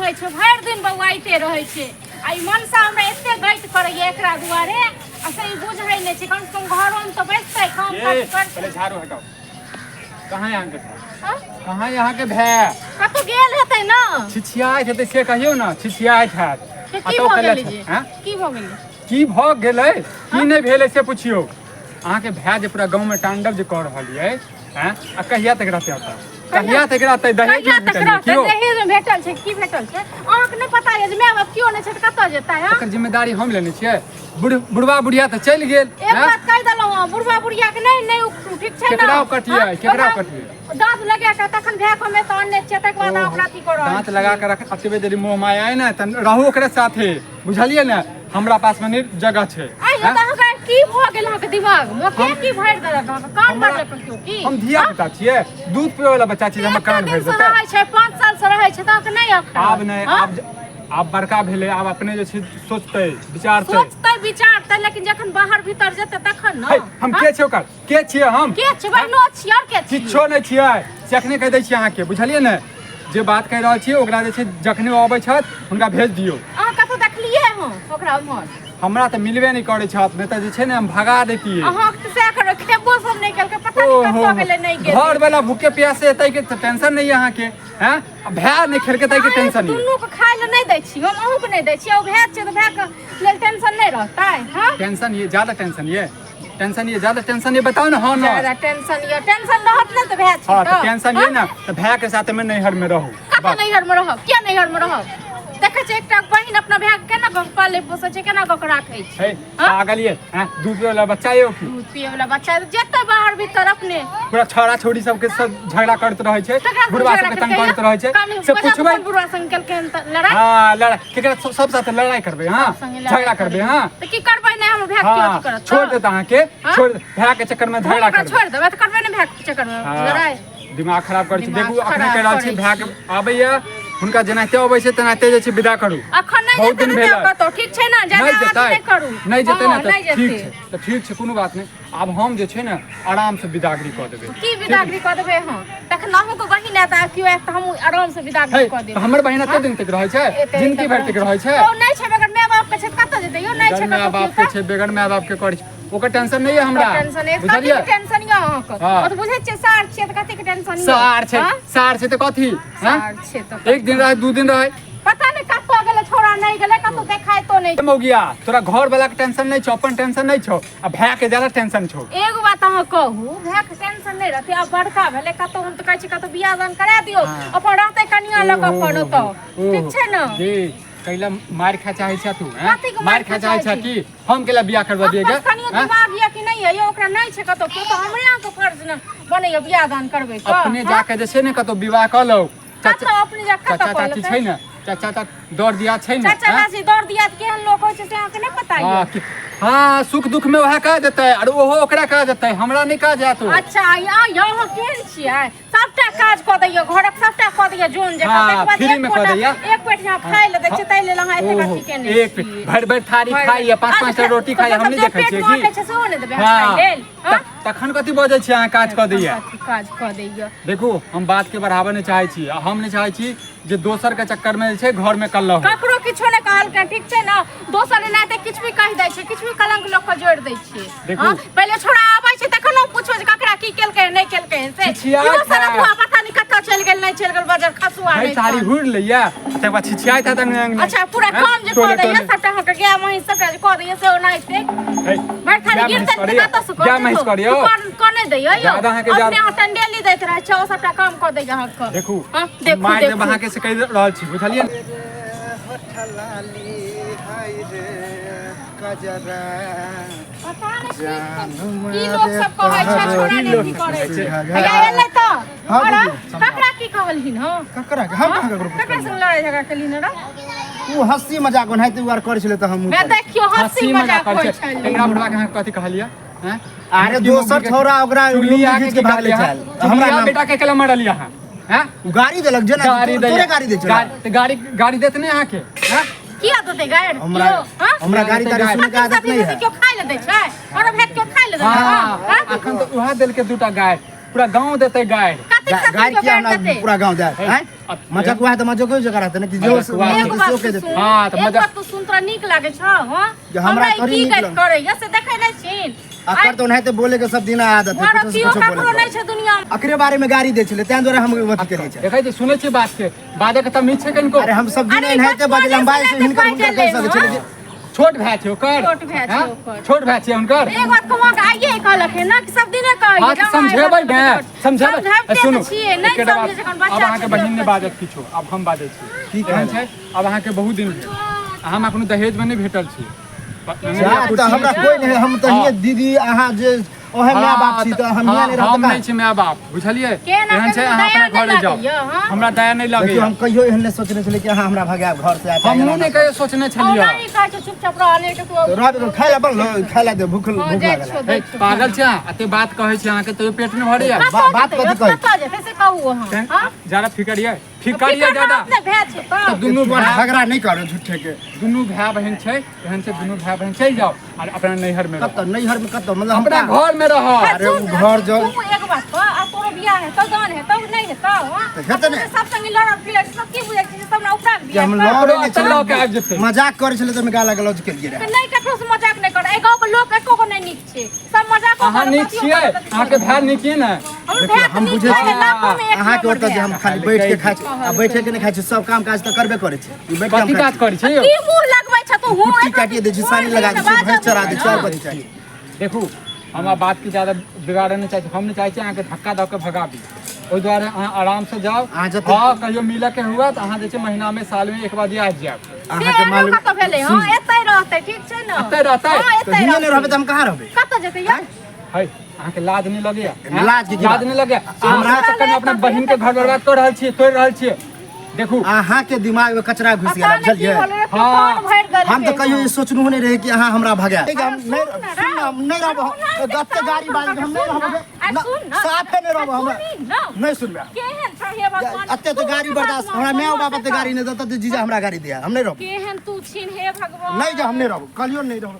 रहै छै भरि दिन बौआइते रहै छै आ ई मनसा हमरा एते गैत करैया एकरा दुआरे आ से बुझै नै छै कम से कम घरो में तो बैठतै काम काज करतै। पहले झाड़ू हटाओ। कहाँ यहाँ के कहाँ यहाँ के भै कतौ गेल हेतै न छिछियाइत हेतै से कहियो न छिछियाइत हैत की भ गेलै जी की भ गेलै की भ गेलै की नहीं भेलै से पुछियो। अहाँ के भै जे पूरा गांव में तांडव जे कर रहलियै हैं आ कहिया तक रहतै ओतऽ कहिया तक रहतै दहेज में भेटल छै की भेटल छै अहाँ के नहीं पता है जे माय बाप कियो नहीं छै त कतऽ जेतै है एकर जिम्मेदारी हम लेने छियै। बुढ़वा बुढ़िया त चलि गेल एक बात कह देलौ हां बुढ़वा बुढ़िया के नहीं उठू ठीक छै ना केकरा कटिए दांत लगा के तखन भै को में त अन्ने छै तक बाद ओकरा की करो दांत लगा के रख अतबे देरी मोह माया है ना त रहू ओकरे साथे बुझलिए ना हमरा पास में जगह छै। आई त हमरा की भ गेल अहाँ के दिमाग में के की भर देलक अहाँ कान पर क्यों की हम धिया पुता छियै दूध पिए वाला बच्चा छियै हम कान भर देतै रहै छै 5 साल से रहै छै त अहाँ नहीं आब नहीं आब बड़का भेले आब अपने जे छै सोचतै विचारतै लेकिन जखन बाहर भीतर जेतै तखन न हम के छै ओकर के छियै हम के छै बहनो छियै और के छियै किछो नहीं छियै जखने कह दै छियै अहाँ के बुझलिए ने जे बात कह रहल छियै ओकरा जे छै जखने आबै छत हुनका भेज दियौ। अहाँ कतौ देखलियै हम ओकरा उमर हमरा त मिलबे नहीं करे छत नहीं त जे छै ने हम भगा देतियै। अहाँ त से कर खेबो सब नहीं कल के पता नहीं कतौ गेलै नहीं गेलै घर वाला भूखे प्यासे एतै के टेंशन नहीं है अहाँ के हैं भै नहीं खेल के तै के टेंशन नहीं दुनू के खाय ले नहीं दै छी हम अहू के नहीं दै छी ओ भै छै त भै के लेल टेंशन नहीं रहतै हां टेंशन ये ज्यादा टेंशन ये ज्यादा टेंशन ये बताओ ना हां ना ज्यादा टेंशन रहत ना त भै छै हां त टेंशन ये ना त भै के साथ में नैहर में रहू कतौ नैहर में रहब क्या नैहर में रहब देखे छै एकटा बहिन अपना भाई के केना गप पाले पोसे छै केना गक राखै छै पागल ये हैं दूध पिए वाला बच्चा ये की दूध पिए वाला बच्चा जेतै बाहर भीतर अपने पूरा छोरा छोरी सब के सब झगड़ा करत रहै छै बुढ़वा सब के तंग करत रहै छै से पूछबै बुढ़वा संग केल के लड़ाई हां लड़ाई केकरा सब साथ लड़ाई करबै हां झगड़ा करबै हां त की करबै नै हम भाई की अथी करत छोड़ देता अहाँ के छोड़ भाई के चक्कर में झगड़ा करबै छोड़ देबै त करबै नै भाई के चक्कर में लड़ाई दिमाग खराब कर छी देखू अपने कह रहल छी भाई के आबैया हुनका जेनाते अबै छै तेनाते जे छै विदा करू अखन नै बहुत दिन भेल कतो ठीक छै ना ज्यादा नहीं करू नहीं जेतै ना त ठीक छै त ठीक छै कोनो बात नहीं अब हम जे छै ना आराम से विदागरी क देबै की विदागरी क देबै हां तखन अहू को बहिन आता कियो एक त हम आराम से विदागरी क देबै हमर बहिन कते दिन तक रहै छै जिंदगी भर तक रहै छै ओ नै छै बेगर माय बाप के छै कत जेतै यो नै छै माय बाप के छै बेगर माय बाप के करै छै ओकर टेंशन नहीं है हमरा बुझलिए टेंशन या अहाँ के ओ त बुझै छै सार छै त कते के टेंशन या सार छै त कथि सार छै त एक दिन रहे दू दिन रहे पता नहीं कतो गेले छोरा नहीं गेले कतो देखाय तो नहीं मौगिया तोरा घर वाला के टेंशन नहीं छौ अपन टेंशन नहीं छौ आ भाई के ज्यादा टेंशन छौ। एगो बात अहाँ कहू भाई के टेंशन नहीं रहते अब बड़का भेले कतो हम त कहै छी कतो बियाह दान करा दियो अपन रहते कनिया लग अपन तो ठीक छै न जी कैला मार खा चाहे छ तू हैं मार खा चाहे छ कि हम केला बियाह करबा दिएगा कनियो दिमाग या कि नहीं है ये ओकरा नहीं छै कतो तो हमरे के फर्ज न बने बियाह दान करबै त अपने जाके जे छै ने कतो विवाह क लो चाचा अपने जा कतो चाचा छै न चाचा दौड़ दिया छै न चाचा जी दौड़ दिया केहन लोग होय छै से अहाँ के नहीं पता है हां सुख दुख में वह कह देतै और ओहो ओकरा कह देतै हमरा नहीं कह जात अच्छा यहाँ केहन छियै सबटा काज क दैय घरक सबटा क दैय जोन जका तक बाद फ्री में क दैय एक पेट यहाँ खाइ ले दै छै तै लेल अहाँ एते कथि केने एक पेट भर भर थारी खाइए 5-5 टा रोटी खाइए हम नहीं देखै छियै की पेट छै सेहो नहीं देबै खाइ लेल तखन कथि बजै छी अहाँ काज क दैय काज क दैय देखू हम बात के बढ़ावा नहीं चाहै छी हम नहीं चाहै छी जे दोसर के चक्कर में जे छै घर में कल्ला हो ककरो किछो ने कहल के ठीक छै ना दोसर ने नाते किछ भी कह दै छै किछ भी कलंक लोग के जोड़ दै छै हां पहले छोड़ा आबै छै तखन हम पूछो जे ककरा की केलकै नहीं केलकै से यो सारा बुआ पता नहीं कत चल गेल नहीं चल गेल बाजार खसुआ नहीं सारी हुड़ लैया तक बाद छिछियाई था तंग अच्छा पूरा काम जे कर दैया सबटा हम के गया मही सबटा जे कर दैया से ओ नहीं थे मैं खाली गिरते कत से क्या महस करियो कोने दैया यो अपने हटंडेली दैत रहे छै ओ सबटा काम कर दैया अहाँ के देखू देखू मार दे वहां के से कह रहल छी बुझलिए हठलाली हाय रे कजरा पता नहीं की लोग सब कहै छै छोरा ने की करै छै भैया एलै त और ककरा की कहलहिन हो ककरा हम ककरा से लड़ाई झगड़ा केलिन रे तू हंसी मजाक ओनाहिते उआर करै छले त हम मैं देखियो हंसी मजाक होय छै एकरा बुढ़वा के कथि कहलिया हैं अरे दोसर छोरा ओकरा चुगलिया खींच के भाग ले चल हमरा बेटा के कलम मारलिया हैं गाड़ी देलक जना तोरे गाड़ी दे छौ गाड़ी देत नहीं आके हैं की आदत है गाड़ी हमरा गाड़ी तारी सुने के आदत नहीं है क्यों खाइ ले दै छै और भेट क्यों खाइ ले दै हां अखन तो उहा देल के दूटा गाय पूरा गांव देते गाय गाड़ी किया हमरा पूरा गांव जाए हैं मजाक हुआ है तो मजाक कोई जगह रहता ना कि जो के देते हां तो मजाक तू सुन तोरा नीक लागे छ हां जे हमरा करी नीक लागे करे या से देखै नै छिन अकर तो नहीं तो बोले के सब दिन आदत है कुछ कियो ककरो नै छै दुनिया में अकरे बारे में गाड़ी दे छले तै द्वारा हम वत करिए छै देखै जे सुनै छी बात के बादे के तमीज छै कनको अरे हम सब दिन नहीं है बजे लंबाई से हिनकर हुनकर कह सके छले छोट भाई छै ओकर छोट भाई छै हुनकर एक बात कहवा के आइए कहलक है ना कि सब दिने कहै हां समझेबै ने समझेबै सुनु नहीं समझे जखन बच्चा अब अहाँ के बहिन ने बाजत किछो अब हम बाजै छी ठीक है अब अहाँ के बहुत दिन हम अपन दहेज में नहीं भेटल छी तो हमरा कोई नहीं हम तो ये दीदी अहाँ जे ओहे माय बाप छी तो हम नहीं रहत हम नहीं छी माय बाप बुझलिए एहन छै अहाँ अपने घर जाओ हमरा दया नहीं लागे हम कहियो एहन नहीं सोचने छले कि अहाँ हमरा भगाब घर से आते हम नहीं कहियो सोचने छलिए नहीं कहै छै चुपचाप रहने के तू रहबे खाय ला बन खाय ला दे भूख लागल पागल छै अते बात कहै छी अहाँ के तो पेट में भरे बात कथि कहै कत जे कैसे कहू हां जरा फिकरिए ज्यादा तो दुनू झगड़ा नहीं करो झूठे के दुनू भाई बहन छै एहन से दुनू भाई बहन चल जाओ और अपना नैहर में कत नैहर में कत मतलब अपना घर में रहो अरे घर जो तू एक बात कह आ तोरो बियाह है तो जान है तो नहीं है तो हेतै ने सब संग लड़ब फिर सब की बुझै छी सब ना उपरा कि हम लड़े नहीं छले मजाक करे छले तो गाला गलौज कर गिरा नहीं ककरो से मजाक नहीं कर ए गांव के लोग एको को नहीं नीक छै सब मजाक अहाँ नीक छियै अहाँ के भाई नीक है ना हम बुझे छी अहाँ के ओतऽ जे हम खाली बैठ के खाइ छी आ बैठे के नहीं खाइ छी सब काम काज तो करबे करे छी बैठ के कथि काज करै छी की मुंह लगबै छ तू हो कुट्टी काटिए दे छी सानी लगा दे छी भैंस चरा दे 4 बजे चाहिए देखू हमरा बात की ज्यादा बिगाड़े नहीं चाहिए हम नहीं चाहै छी अहाँ के धक्का दऽ के भगाबी ओइ दुआरे अहाँ आराम से जाओ हां कहियो मिले के हुआ त अहाँ जे छै महीना में साल में एक बार आ जाब अहाँ के मालूम कत भेलै हां एतै रहतै ठीक छै न एतै रहतै तो हिने नहीं रहबे त हम कहां रहबे कत जेतै यार है अहाँ के लाज नहीं लगैया लाज नहीं लगैया हमरा चक्कर में अपना बहिन के घर बर्बाद कर रहल छी तोड़ रहल छी देखू अहाँ के दिमाग में कचरा घुस गया बुझलिए हां हम तो कहियो ये सोचनु नहीं रहे कि अहाँ हमरा भगा हम नहीं रहब गत्ते गाड़ी बाज हम नहीं रहब साफे नहीं रहब हम नहीं सुनबे केहन छै भगवान अत्ते तो गाड़ी बर्दाश्त हमरा माय बाप ते गाड़ी नहीं देता तो जीजा हमरा गाड़ी दिया हम नहीं रहब केहन तू छीन हे भगवान नहीं जा हम नहीं रहब कलियो नहीं रहब